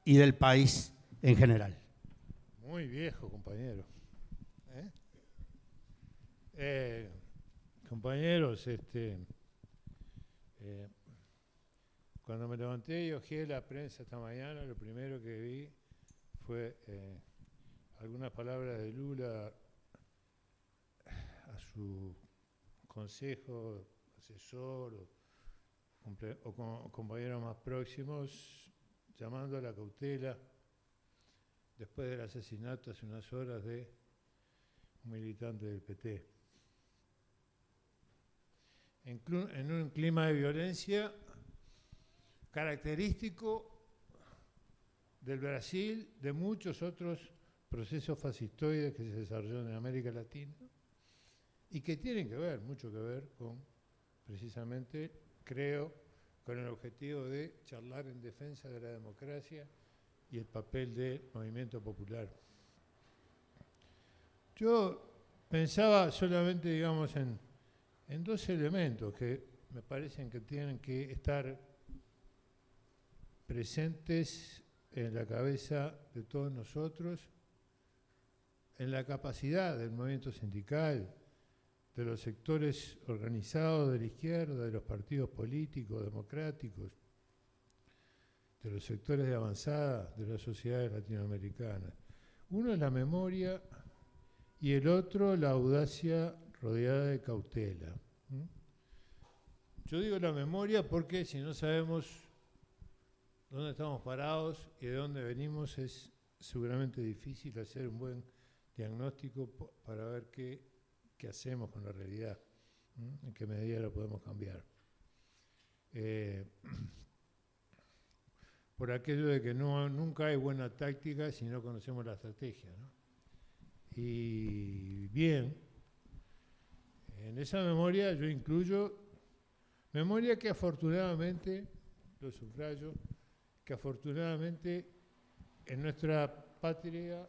y del país en general. Muy viejo, compañero. Compañeros, cuando me levanté y hojeé la prensa esta mañana, lo primero que vi fue algunas palabras de Lula a su consejo, asesor o compañeros más próximos, llamando a la cautela después del asesinato hace unas horas de un militante del PT. En un clima de violencia característico del Brasil, de muchos otros procesos fascistoides que se desarrollaron en América Latina y que tienen que ver, mucho que ver con, precisamente, creo, con el objetivo de charlar en defensa de la democracia y el papel del movimiento popular. Yo pensaba solamente, digamos, en dos elementos que me parecen que tienen que estar presentes en la cabeza de todos nosotros, en la capacidad del movimiento sindical, de los sectores organizados de la izquierda, de los partidos políticos democráticos, de los sectores de avanzada de las sociedades latinoamericanas. Uno es la memoria y el otro la audacia rodeada de cautela. Yo digo la memoria porque si no sabemos dónde estamos parados y de dónde venimos, es seguramente difícil hacer un buen diagnóstico para ver qué hacemos con la realidad, en qué medida la podemos cambiar. Por aquello de que nunca hay buena táctica si no conocemos la estrategia, ¿no? Y bien, en esa memoria yo incluyo memoria que afortunadamente, lo subrayo, que afortunadamente en nuestra patria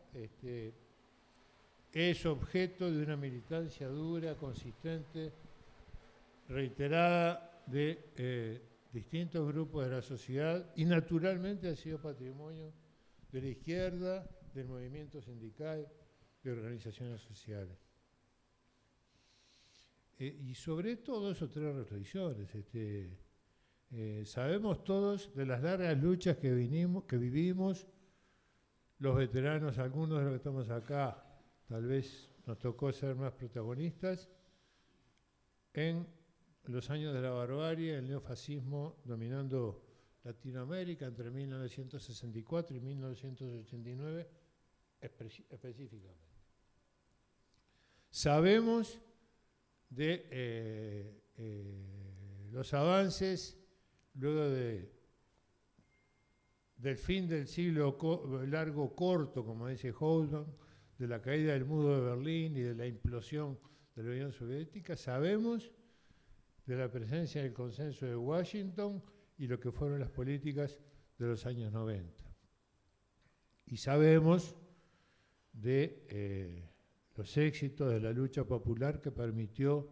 es objeto de una militancia dura, consistente, reiterada de distintos grupos de la sociedad y naturalmente ha sido patrimonio de la izquierda, del movimiento sindical, de organizaciones sociales. Y sobre todo eso tres reflexiones. Sabemos todos de las largas luchas que vivimos, los veteranos, algunos de los que estamos acá, tal vez nos tocó ser más protagonistas, en los años de la barbarie, el neofascismo dominando Latinoamérica entre 1964 y 1989 específicamente. Sabemos de los avances luego del fin del siglo largo corto, como dice Hobsbawm, de la caída del muro de Berlín y de la implosión de la Unión Soviética. Sabemos de la presencia del consenso de Washington y lo que fueron las políticas de los años 90. Y sabemos de los éxitos de la lucha popular que permitió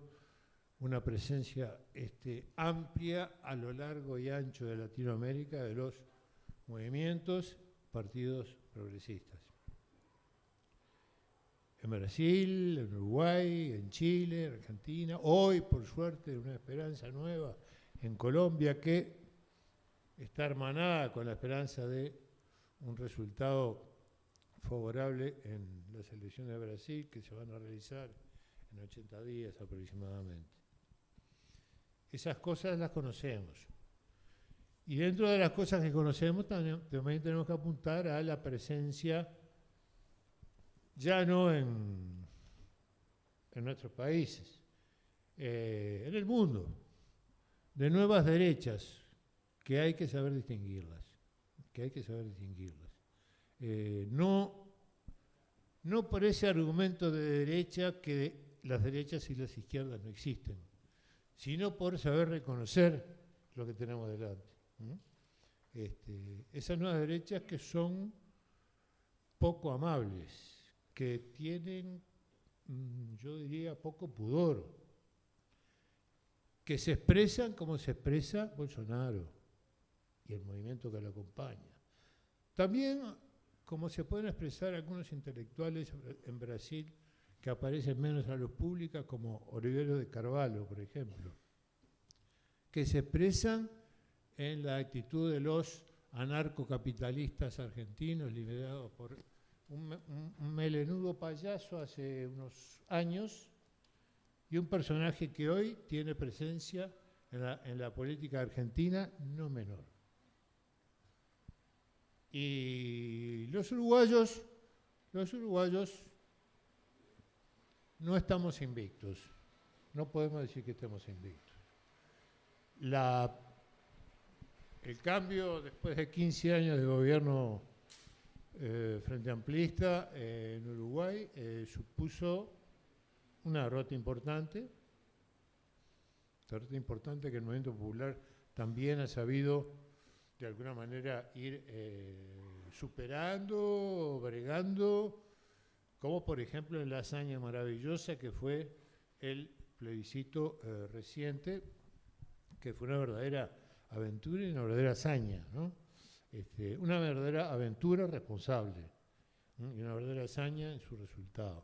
una presencia amplia a lo largo y ancho de Latinoamérica de los movimientos, partidos progresistas. En Brasil, en Uruguay, en Chile, en Argentina, hoy, por suerte, una esperanza nueva en Colombia que está hermanada con la esperanza de un resultado favorable en las elecciones de Brasil que se van a realizar en 80 días aproximadamente. Esas cosas las conocemos. Y dentro de las cosas que conocemos también tenemos que apuntar a la presencia, ya no en nuestros países, en el mundo, de nuevas derechas que hay que saber distinguirlas, no por ese argumento de derecha que las derechas y las izquierdas no existen, sino por saber reconocer lo que tenemos delante. Esas nuevas derechas que son poco amables, que tienen, yo diría, poco pudor, que se expresan como se expresa Bolsonaro y el movimiento que lo acompaña, También, como se pueden expresar algunos intelectuales en Brasil que aparecen menos a la luz pública, como Oliveira de Carvalho, por ejemplo, que se expresan en la actitud de los anarcocapitalistas argentinos liderados por un melenudo payaso hace unos años y un personaje que hoy tiene presencia en la política argentina no menor. Y los uruguayos no estamos invictos, no podemos decir que estemos invictos. El cambio después de 15 años de gobierno frente amplista en Uruguay supuso una derrota importante que el movimiento popular también ha sabido de alguna manera ir superando, bregando, como por ejemplo en la hazaña maravillosa que fue el plebiscito reciente, que fue una verdadera aventura y una verdadera hazaña, ¿no? Una verdadera aventura responsable, ¿no? Y una verdadera hazaña en su resultado.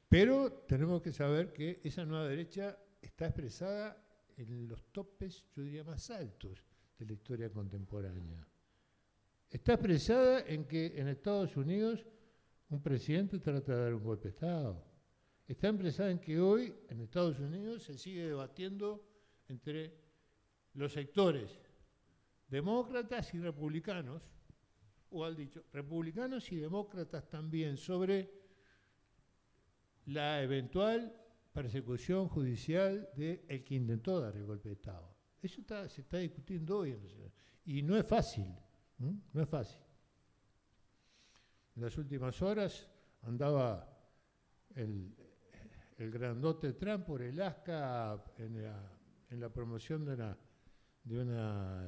Pero tenemos que saber que esa nueva derecha está expresada en los topes, yo diría, más altos de la historia contemporánea. Está expresada en que en Estados Unidos un presidente trata de dar un golpe de Estado. Está expresada en que hoy en Estados Unidos se sigue debatiendo entre los sectores demócratas y republicanos, o al dicho, republicanos y demócratas también, sobre la eventual persecución judicial del que intentó dar el golpe de Estado. Eso se está discutiendo hoy y no es fácil, ¿no? No es fácil. En las últimas horas andaba el grandote Trump por el Alaska en la promoción de una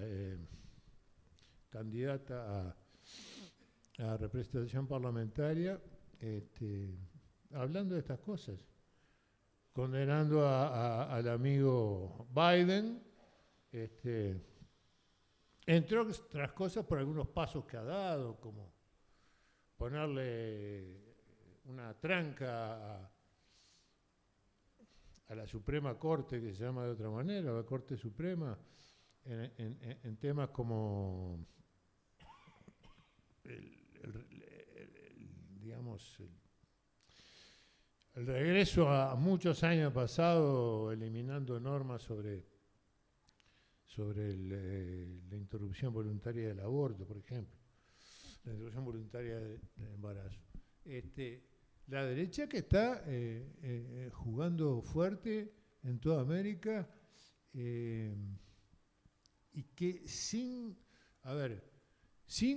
candidata a representación parlamentaria, hablando de estas cosas, condenando al amigo Biden, entre otras cosas por algunos pasos que ha dado, como ponerle una tranca a la Suprema Corte, que se llama de otra manera, la Corte Suprema, en temas como el regreso a muchos años pasados, eliminando normas sobre la interrupción voluntaria del aborto, por ejemplo, la interrupción voluntaria del embarazo. La derecha que está jugando fuerte en toda América y que sin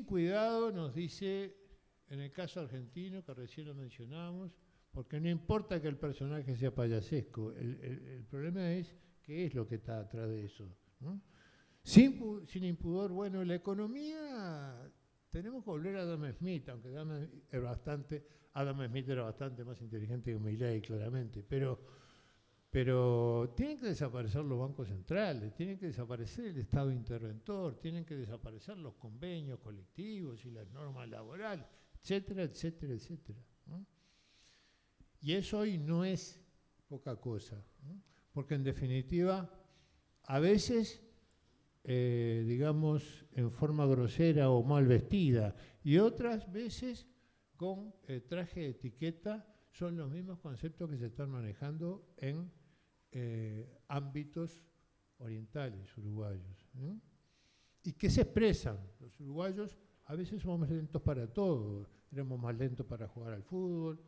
cuidado nos dice, en el caso argentino, que recién lo mencionamos, porque no importa que el personaje sea payasesco, el problema es qué es lo que está atrás de eso, ¿no? Sin impudor, bueno, la economía, tenemos que volver a Adam Smith, aunque Adam Smith era bastante más inteligente que Milei, claramente, pero tienen que desaparecer los bancos centrales, tienen que desaparecer el Estado interventor, tienen que desaparecer los convenios colectivos y las normas laborales, etcétera, etcétera, etcétera, ¿no? Y eso hoy no es poca cosa, ¿no? Porque en definitiva, a veces, digamos, en forma grosera o mal vestida, y otras veces con traje de etiqueta, son los mismos conceptos que se están manejando en ámbitos orientales uruguayos, ¿no? Y que se expresan. Los uruguayos a veces somos más lentos para todo, éramos más lentos para jugar al fútbol.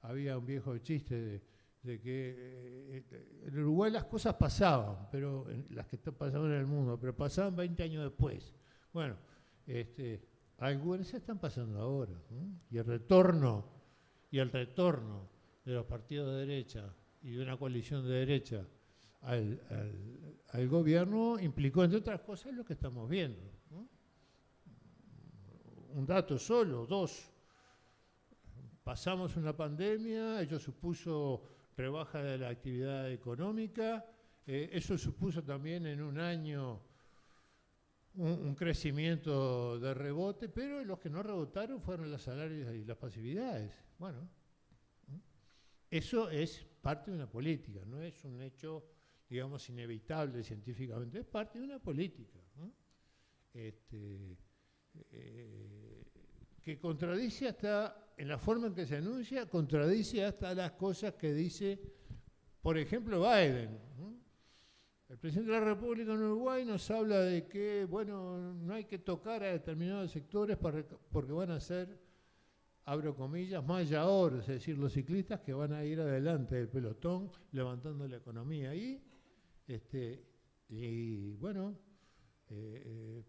Había un viejo chiste de que en Uruguay las cosas pasaban, pero las que pasaban en el mundo, pero pasaban 20 años después. Bueno, algunas se están pasando ahora, ¿no? Y el retorno de los partidos de derecha y de una coalición de derecha al gobierno implicó, entre otras cosas, lo que estamos viendo, ¿no? Un dato solo, 2. Pasamos una pandemia, ello supuso rebaja de la actividad económica, eso supuso también en un año un crecimiento de rebote, pero los que no rebotaron fueron los salarios y las pasividades. Bueno, eso es parte de una política, no es un hecho, digamos, inevitable científicamente, es parte de una política, ¿no? Que contradice hasta, en la forma en que se anuncia, contradice hasta las cosas que dice, por ejemplo, Biden, ¿no? El presidente de la República en Uruguay nos habla de que, bueno, no hay que tocar a determinados sectores porque van a ser, abro comillas, mayadores, es decir, los ciclistas que van a ir adelante del pelotón levantando la economía. Y bueno,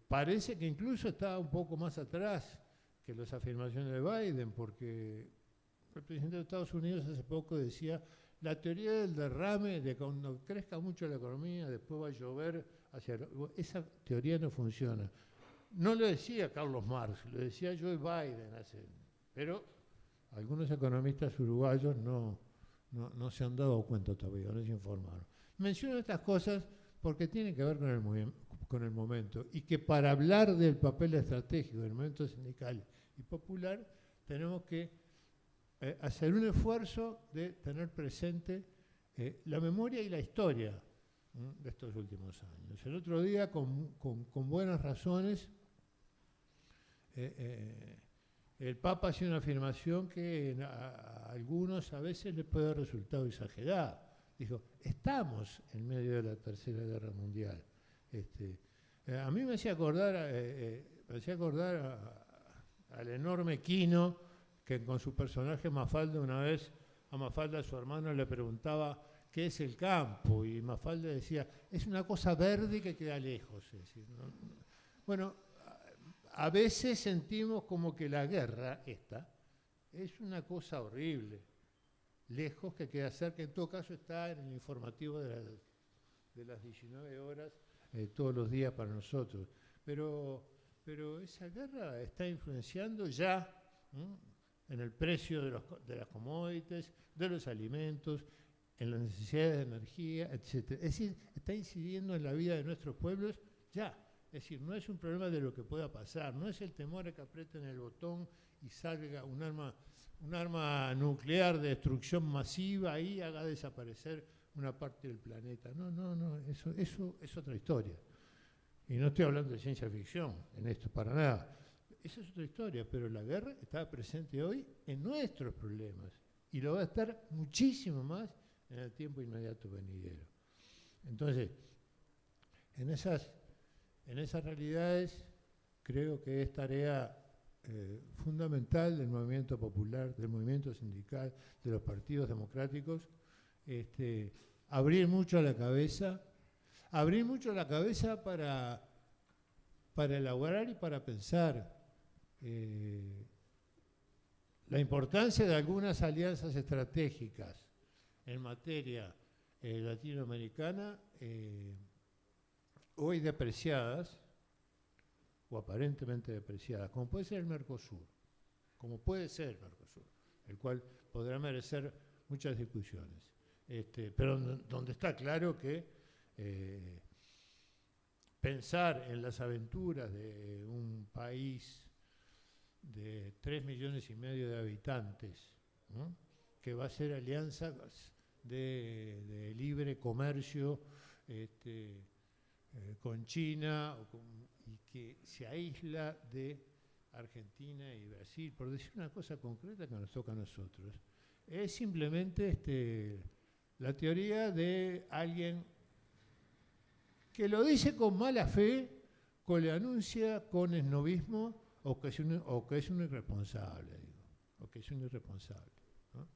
parece que incluso está un poco más atrás que las afirmaciones de Biden, porque el presidente de Estados Unidos hace poco decía: la teoría del derrame, de cuando crezca mucho la economía, después va a llover hacia... Esa teoría no funciona. No lo decía Carlos Marx, lo decía Joe Biden. Pero algunos economistas uruguayos no se han dado cuenta todavía, no se informaron. Menciono estas cosas porque tienen que ver con el momento, y que para hablar del papel estratégico del movimiento sindical y popular tenemos que hacer un esfuerzo de tener presente la memoria y la historia de estos últimos años. El otro día, con buenas razones, el Papa hacía una afirmación que a algunos a veces les puede haber resultado exagerada. Dijo: estamos en medio de la Tercera Guerra Mundial. A mí me hacía acordar al enorme Quino, que con su personaje Mafalda, una vez a Mafalda, su hermano, le preguntaba qué es el campo, y Mafalda decía: es una cosa verde que queda lejos. Es decir, ¿no? Bueno, a veces sentimos como que la guerra esta es una cosa horrible, lejos, que queda cerca. En todo caso está en el informativo de las 19 horas todos los días para nosotros. Pero esa guerra está influenciando ya, ¿no?, en el precio de las commodities, de los alimentos, en las necesidades de energía, etc. Es decir, está incidiendo en la vida de nuestros pueblos ya. Es decir, no es un problema de lo que pueda pasar, no es el temor a que aprieten el botón y salga un arma nuclear de destrucción masiva y haga desaparecer una parte del planeta. No, eso es otra historia. Y no estoy hablando de ciencia ficción en esto, para nada. Esa es otra historia, pero la guerra está presente hoy en nuestros problemas y lo va a estar muchísimo más en el tiempo inmediato venidero. Entonces, en esas realidades creo que es tarea fundamental del movimiento popular, del movimiento sindical, de los partidos democráticos, abrir mucho la cabeza para elaborar y para pensar la importancia de algunas alianzas estratégicas en materia latinoamericana, hoy depreciadas o aparentemente depreciadas, como puede ser el Mercosur, el cual podrá merecer muchas discusiones, pero donde está claro que pensar en las aventuras de un país de 3,5 millones de habitantes, ¿no?, que va a ser alianza de libre comercio con China, y que se aísla de Argentina y Brasil, por decir una cosa concreta que nos toca a nosotros, es simplemente la teoría de alguien que lo dice con mala fe, que le anuncia con esnobismo, o que es un irresponsable, ¿no?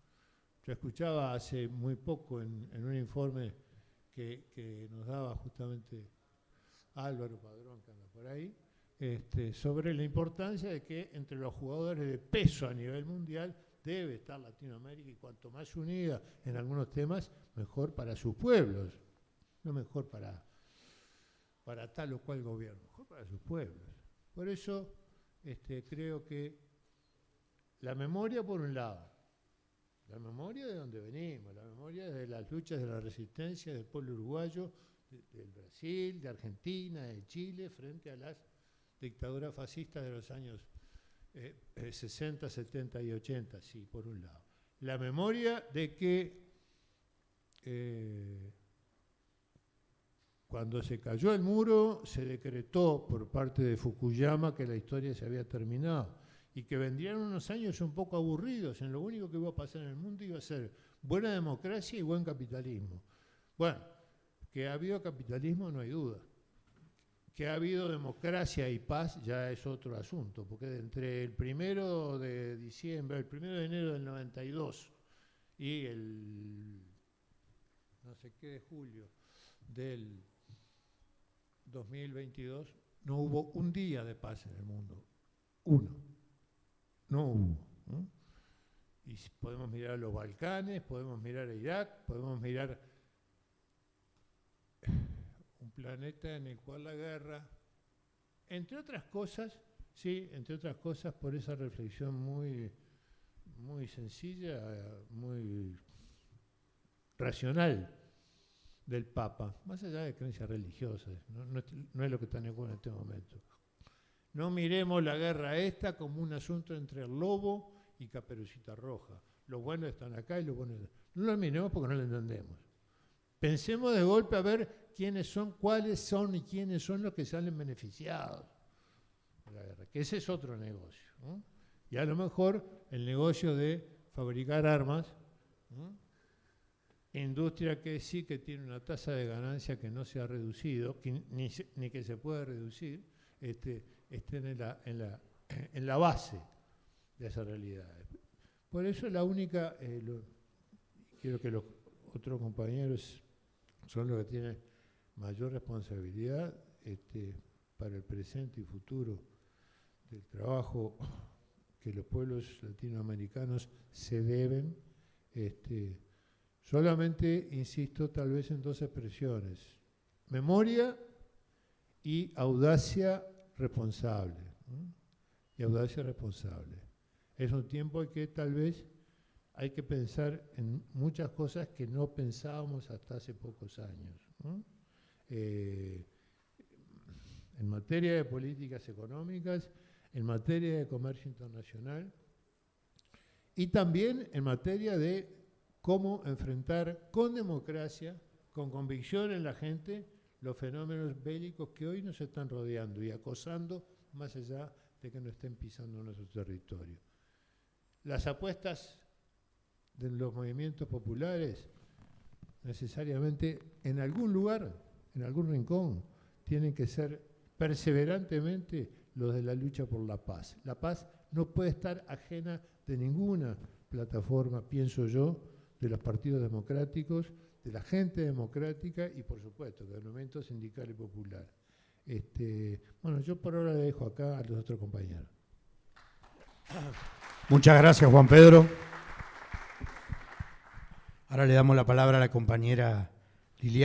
Yo escuchaba hace muy poco en un informe que nos daba justamente Álvaro Padrón, que anda por ahí, sobre la importancia de que entre los jugadores de peso a nivel mundial debe estar Latinoamérica, y cuanto más unida en algunos temas, mejor para sus pueblos, no mejor para tal o cual gobierno, mejor para sus pueblos. Por eso creo que la memoria, por un lado, la memoria de donde venimos, la memoria de las luchas de la resistencia del pueblo uruguayo, del Brasil, de Argentina, de Chile, frente a las dictaduras fascistas de los años 60, 70 y 80, sí, por un lado. La memoria de que cuando se cayó el muro se decretó por parte de Fukuyama que la historia se había terminado y que vendrían unos años un poco aburridos, en lo único que iba a pasar en el mundo iba a ser buena democracia y buen capitalismo. Bueno, que ha habido capitalismo no hay duda. Que ha habido democracia y paz ya es otro asunto, porque entre el 1 de diciembre, el 1 de enero del 92 y el no sé qué de julio del 2022 no hubo un día de paz en el mundo. Uno. No hubo. ¿No? Y podemos mirar los Balcanes, podemos mirar a Irak, podemos mirar un planeta en el cual la guerra, entre otras cosas, sí, entre otras cosas por esa reflexión muy, muy sencilla, muy racional del Papa, más allá de creencias religiosas, no es lo que está en juego en este momento. No miremos la guerra esta como un asunto entre el lobo y Caperucita Roja. Los buenos están acá y los buenos están. No lo miremos porque no lo entendemos. Pensemos de golpe a ver quiénes son, cuáles son y quiénes son los que salen beneficiados de la guerra, que ese es otro negocio, ¿no? Y a lo mejor el negocio de fabricar armas, ¿no? Industria que sí que tiene una tasa de ganancia que no se ha reducido, ni que se pueda reducir, estén en la base de esa realidad. Por eso la única, quiero que los otros compañeros son los que tienen mayor responsabilidad para el presente y futuro del trabajo que los pueblos latinoamericanos se deben. Solamente insisto tal vez en dos expresiones: memoria y audacia responsable. Y audacia responsable. Es un tiempo en que tal vez hay que pensar en muchas cosas que no pensábamos hasta hace pocos años, ¿no? En materia de políticas económicas, en materia de comercio internacional y también en materia de cómo enfrentar con democracia, con convicción en la gente, los fenómenos bélicos que hoy nos están rodeando y acosando más allá de que no estén pisando nuestro territorio. Las apuestas de los movimientos populares necesariamente en algún lugar, en algún rincón, tienen que ser perseverantemente los de la lucha por la paz. La paz no puede estar ajena de ninguna plataforma, pienso yo, de los partidos democráticos, de la gente democrática y, por supuesto, del movimiento sindical y popular. Bueno, yo por ahora le dejo acá a los otros compañeros. Muchas gracias, Juan Pedro. Ahora le damos la palabra a la compañera Lilian.